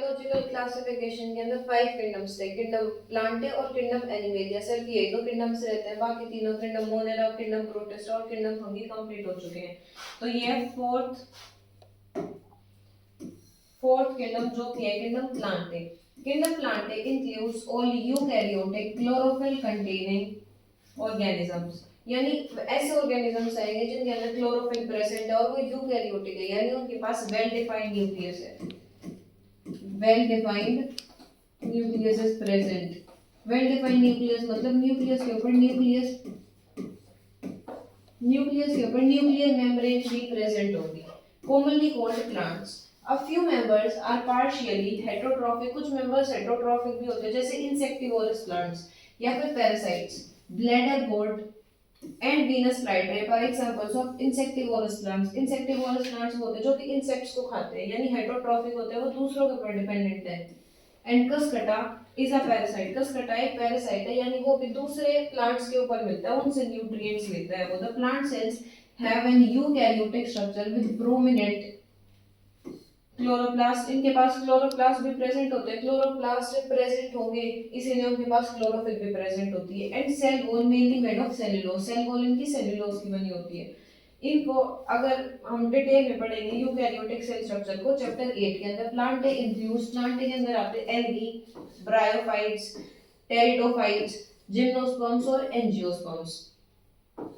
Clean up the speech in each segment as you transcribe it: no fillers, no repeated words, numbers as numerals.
Biological classification के अंदर 5 kingdoms थे, किंगडम प्लांटे और किंगडम एनिमेलिया। सिर्फ ये दो किंगडम्स रहते हैं, बाकी तीनों किंगडम मोनेरा, किंगडम प्रोटिस्टा और किंगडम फंगी कंप्लीट हो चुके हैं। तो ये है फोर्थ किंगडम जो कि है kingdom Plantae. Kingdom Plantae includes all eukaryotic chlorophyll containing organisms, यानी ऐसे ऑर्गेनिजम्स आएंगे जिनके अंदर क्लोरोफिल प्रेजेंट है और वो यूकैरियोटिक है, यानी उनके पास वेल डिफाइंड न्यूक्लियस है। Well defined nucleus is present. Well defined nucleus मतलब न्यूक्लियस के ऊपर न्यूक्लियर मेम्ब्रेन भी प्रेजेंट होगी। Commonly called plants. A few members are partially heterotrophic, कुछ members heterotrophic भी होते हैं जैसे insectivorous plants या फिर parasites, bladder gourd and venus flytrap are examples of insectivorous plants. Insectivorous plants होते हैं जो कि insects को खाते हैं, यानी heterotrophic होते हैं, वो दूसरों के ऊपर dependent है। And Cuscuta is a parasite. Cuscuta एक parasite है, यानी वो भी दूसरे plants के ऊपर मिलता है, उनसे nutrients लेता है वो। The plant cells have an eukaryotic structure with prominent chloroplast. इनके पास क्लोरोप्लास्ट भी प्रेजेंट होते हैं, क्लोरोप्लास्ट प्रेजेंट होंगे इसीलिए उनके पास क्लोरोफिल भी प्रेजेंट होती है। And cell wall mainly made of cellulose, cell wall इनकी सेल्यूलोज की बनी होती है। इनको अगर हम डिटेल में पढ़ेंगे यूकैरियोटिक सेल स्ट्रक्चर को चैप्टर 8 के अंदर। प्लांटे इंक्लूड्स, प्लांटे के अंदर आते हैं एल्गी, ब्रायोफाइट्स, टेरिडोफाइट्स, जिम्नोस्पर्म्स और angiosperms.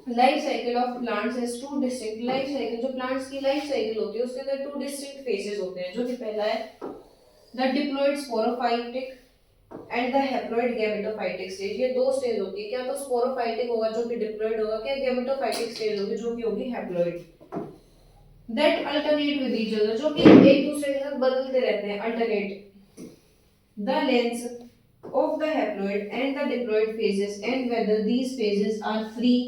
Life cycle of plants has two distinct life cycle. जो प्लांट्स की लाइफ साइकिल होती है उसके अंदर टू डिस्टिंक्ट फेजेस होते हैं, जो कि पहला है the diploid sporophytic and the haploid gametophytic stage. ये दो स्टेज होती है, क्या तो स्पोरोफाइटिक होगा जो कि डिप्लॉइड होगा, क्या गैमेटोफाइटिक स्टेज होगी जो कि होगी haploid. That alternate with each other, जो कि एक दूसरे के साथ बदलते रहते हैं, alternate. The length of the haploid and the diploid phases and whether these phases are free,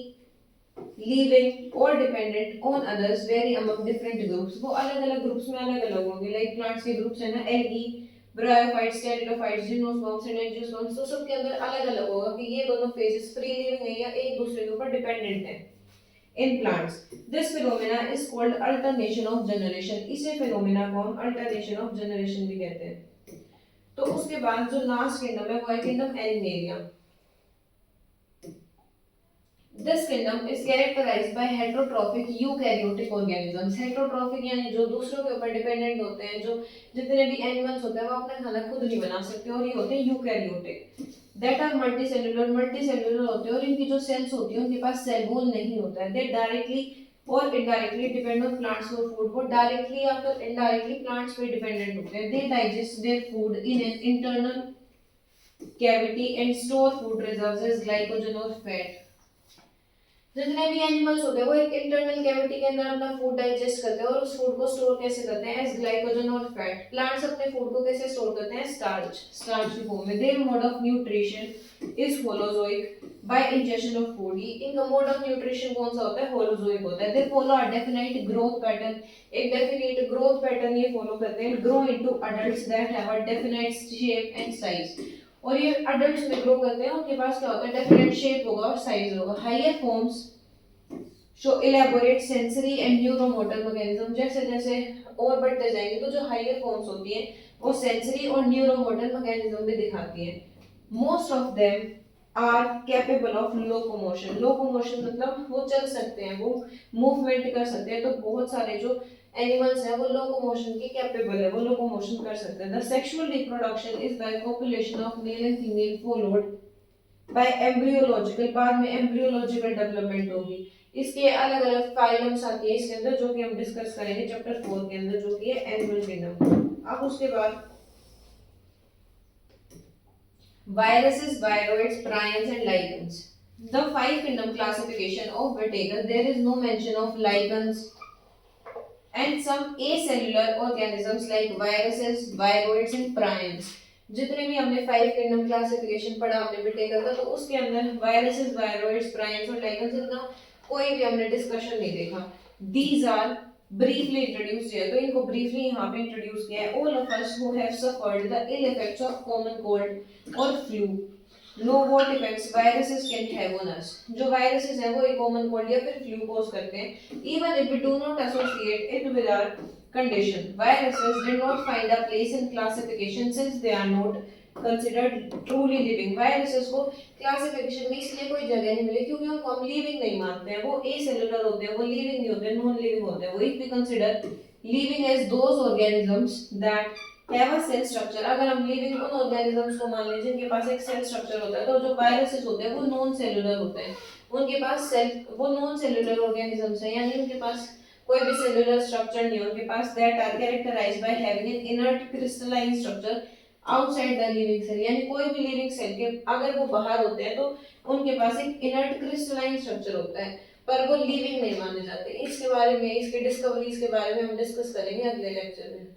living or dependent on others vary among different groups। वो अलग अलग ग्रुप्स में अलग अलग होंगे। लाइक प्लांट्स के ग्रुप्स है ना, algae, bryophytes, pteridophytes, gymnosperms and angiosperms, तो सबके अंदर अलग अलग होगा कि ये दोनों फेजेस फ्री लिविंग है या एक दूसरे के ऊपर डिपेंडेंट है। In plants this phenomena is called alternation of generation. इसे फिनोमेना को हम अल्टरनेशन ऑफ जनरेशन भी कहते हैं। तो उसके बाद जो लास्ट किंगडम है वो है kingdom animalia. This kingdom is characterized by heterotrophic eukaryotic organisms। heterotrophic यानी जो दूसरों के ऊपर डिपेंडेंट होते हैं, जो जितने भी एनिमल्स होते हैं वो अपना खाना खुद नहीं बना सकते, और ये होते हैं यूकैरियोटिक। दैट आर मल्टीसेलुलर होते हैं, और इनकी जो सेल्स होती है उनके पास सेल वॉल नहीं होता है। दे डायरेक्टली और indirectly depend on plants for food. वो डायरेक्टली या फिर इनडायरेक्टली प्लांट्स पे डिपेंडेंट होते हैं। They digest their food in an internal cavity and store food reserves as glycogen और फैट। जितने भी एनिमल्स होते हैं वो एक इंटरनल कैविटी के अंदर अपना फूड डाइजेस्ट करते हैं, और उस फूड को स्टोर कैसे करते हैं, एज ग्लाइकोजन और फैट। प्लांट्स अपने फूड को कैसे स्टोर करते हैं, स्टार्च की फॉर्म में। Their mode of nutrition is holozoic by ingestion of food. इनका मोड ऑफ न्यूट्रिशन कौन सा होता है, होलोजोइक होता है। They follow a definite growth pattern, एक डेफिनेट ग्रोथ पैटर्न ये फॉलो करते हैं। Grow into adults that have a definite shape and size, और ये अडल्ट्स में ग्रो करते हैं, उनके पास क्या होता है, डेफिनेट शेप होगा और साइज होगा। Higher forms show elaborate sensory and neuromotor mechanism. जैसे जैसे और बढ़ते जाएंगे तो जो हायर फॉर्म्स होती हैं वो सेंसरी और न्यूरोमोटर मैकेनिज्म भी दिखाती हैं। Most of them are capable of locomotion. Locomotion मतलब वो चल सकते हैं, वो मूवमेंट कर सकते हैं। तो बहुत सारे जो एनिमल्स हैं वो लोकोमोशन के कैपेबल है, वो लोकोमोशन कर सकते हैं। The sexual reproduction is by copulation of male and female followed by embryological, बाद में एम्ब्रियोलॉजिकल डेवलपमेंट होगी। इसके अलग अलग फाइलम्स आती है इसके अंदर, जो कि हम डिस्कस करेंगे चैप्टर 4 के अंदर, जो कि है एनिमल किंगडम। अब उसके बाद viruses, viroids, prions and lichens. The five kingdom classification of Whittaker, there is no mention of lichens and some acellular organisms like viruses, viroids and prions. जितने भी हमने 5 किंगडम क्लासिफिकेशन पढ़ा हमने Whittaker का, तो उसके अंदर viruses, viroids, prions और lichens इनका कोई भी हमने डिस्कशन नहीं देखा। These are briefly introduced here, तो इनको briefly यहाँ पे introduce किया है। All of us who have suffered the ill effects of common cold or flu know what effects viruses can have on us। जो viruses हैं वो एक common cold या फिर flu cause करते हैं। Even if we do not associate it with our condition. Viruses did not find a place in classification since they are not considered truly living. Viruses को classification में इसलिए कोई जगह नहीं मिली क्योंकि उनको हम living नहीं मानते हैं, वो acellular होते हैं, वो living नहीं होते, non living होते हैं. वो if we consider living as those organisms that have a cell structure, अगर हम living उन organisms को मान लें जिनके पास एक cell structure होता है, तो जो viruses होते हैं वो non cellular होते हैं, उनके पास सेल, वो non cellular organisms हैं, यानी उनके पास कोई भी सेलुलर स्ट्रक्चर नहीं है उनके पास, that are characterised by having an inert crystalline structure outside the living cell, यानी कोई भी लिविंग सेल के अगर वो बाहर होते हैं तो उनके पास एक इनर्ट क्रिस्टलाइन स्ट्रक्चर होता है, पर वो लिविंग नहीं माने जाते. इसके बारे में, इसके डिस्कवरीज के बारे में हम डिस्कस करेंगे अगले लेक्चर में.